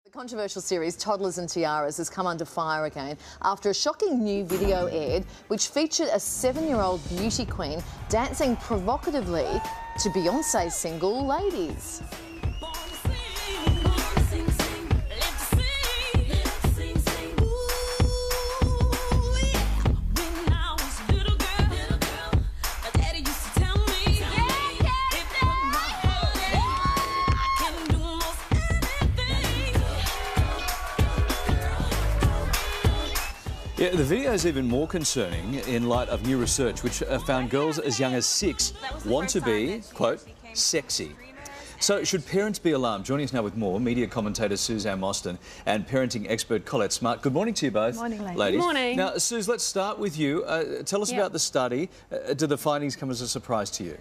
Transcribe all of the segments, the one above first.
The controversial series Toddlers and Tiaras has come under fire again after a shocking new video aired which featured a 7-year-old beauty queen dancing provocatively to Beyonce's single Ladies. Yeah, the video is even more concerning in light of new research which found girls as young as 6 want to be, quote, sexy. So should parents be alarmed? Joining us now with more, media commentator Suzanne Mostyn and parenting expert Collett Smart. Good morning to you both. Morning, ladies. Good morning. Now, Suze, let's start with you. Tell us about the study. Did the findings come as a surprise to you?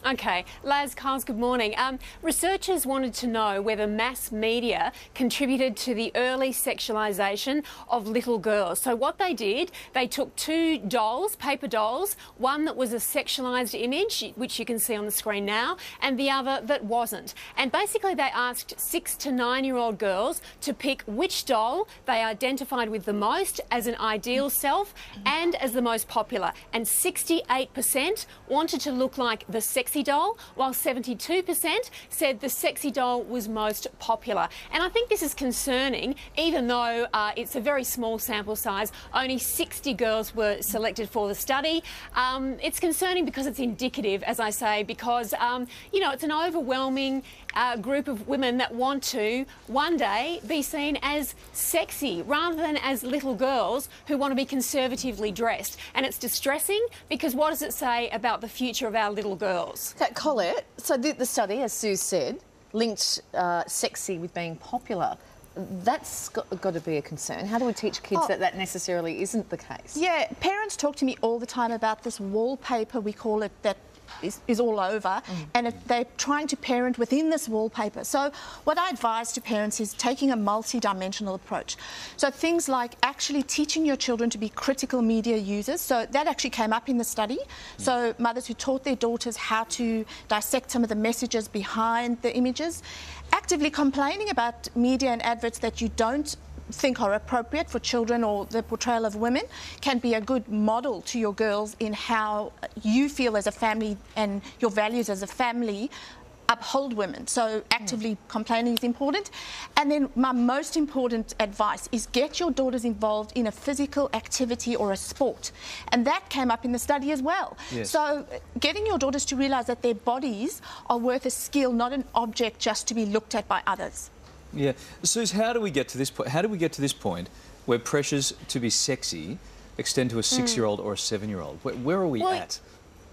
OK. Laz, Kyles, good morning. Researchers wanted to know whether mass media contributed to the early sexualisation of little girls. So what they did, they took 2 dolls, paper dolls, one that was a sexualised image, which you can see on the screen now, and the other that wasn't. And basically they asked 6 to 9-year-old girls to pick which doll they identified with the most as an ideal self and as the most popular. And 68% wanted to look like the sexy doll, while 72% said the sexy doll was most popular. And I think this is concerning, even though it's a very small sample size. Only 60 girls were selected for the study. It's concerning because it's indicative, as I say, because, you know, it's an overwhelming group of women that want to one day be seen as sexy rather than as little girls who want to be conservatively dressed. And it's distressing because what does it say about the future of our little girls? Okay, Collett, so the study, as Sue said, linked sexy with being popular. That's got to be a concern. How do we teach kids that that necessarily isn't the case? Yeah, parents talk to me all the time about this wallpaper, we call it, that is all over, and they're trying to parent within this wallpaper. So what I advise to parents is taking a multi-dimensional approach. So things like actually teaching your children to be critical media users. So that actually came up in the study. So mothers who taught their daughters how to dissect some of the messages behind the images. Actively complaining about media and adverts that you don't think are appropriate for children or the portrayal of women can be a good model to your girls in how you feel as a family and your values as a family uphold women. So actively complaining is important. And then my most important advice is get your daughters involved in a physical activity or a sport. And that came up in the study as well. Yes. So getting your daughters to realise that their bodies are worth a skill, not an object just to be looked at by others. Yeah. Suze, how do we get to this point? How do we get to this point where pressures to be sexy extend to a 6-year-old or a 7-year-old? Where are we at?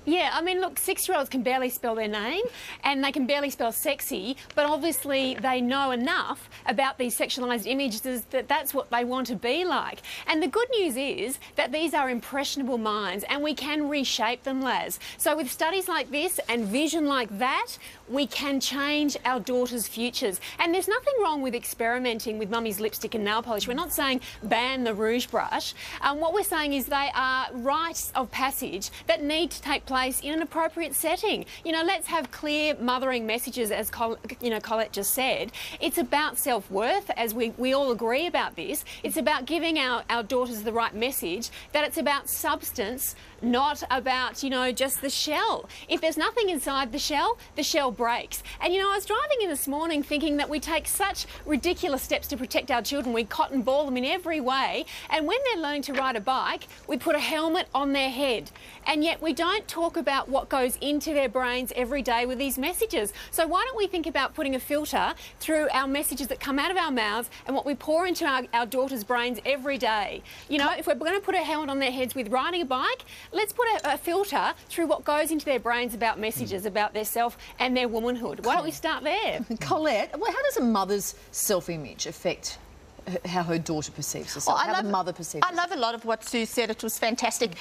Yeah, I mean, look, 6-year-olds can barely spell their name and they can barely spell sexy, but obviously they know enough about these sexualised images that that's what they want to be like. And the good news is that these are impressionable minds and we can reshape them, Laz. So with studies like this and vision like that, we can change our daughters' futures. And there's nothing wrong with experimenting with mummy's lipstick and nail polish. We're not saying ban the rouge brush. What we're saying is they are rites of passage that need to take place in an appropriate setting. You know, let's have clear mothering messages, as Collett just said. It's about self-worth, as we all agree about this. It's about giving our daughters the right message, that it's about substance, not about, you know, just the shell. If there's nothing inside the shell breaks. And, you know, I was driving in this morning thinking that we take such ridiculous steps to protect our children. We cotton ball them in every way. And when they're learning to ride a bike, we put a helmet on their head. And yet we don't talk about what goes into their brains every day with these messages. So why don't we think about putting a filter through our messages that come out of our mouths and what we pour into our daughters' brains every day? You know, if we're going to put a helmet on their heads with riding a bike, let's put a filter through what goes into their brains about messages about their self and their womanhood. Why don't we start there? Collett, how does a mother's self-image affect how her daughter perceives herself, how the mother perceives herself. I love a lot of what Sue said. It was fantastic.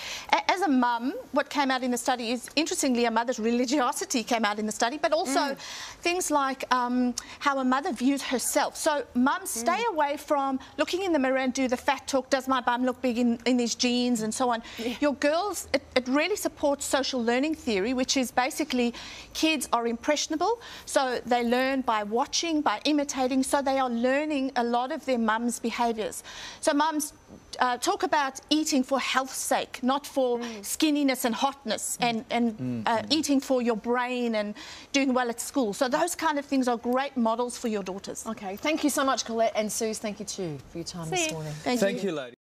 As a mum, what came out in the study is, interestingly, a mother's religiosity came out in the study, but also things like how a mother views herself. So mums, stay away from looking in the mirror and do the fat talk, does my bum look big in these jeans and so on. Your girls, it really supports social learning theory, which is basically kids are impressionable, so they learn by watching, by imitating, so they are learning a lot of their mum's behaviours. So mums, talk about eating for health's sake, not for skinniness and hotness, and eating for your brain and doing well at school. So those kind of things are great models for your daughters. Okay, thank you so much, Collett, and Suze, thank you too for your time this morning. Thank you, ladies.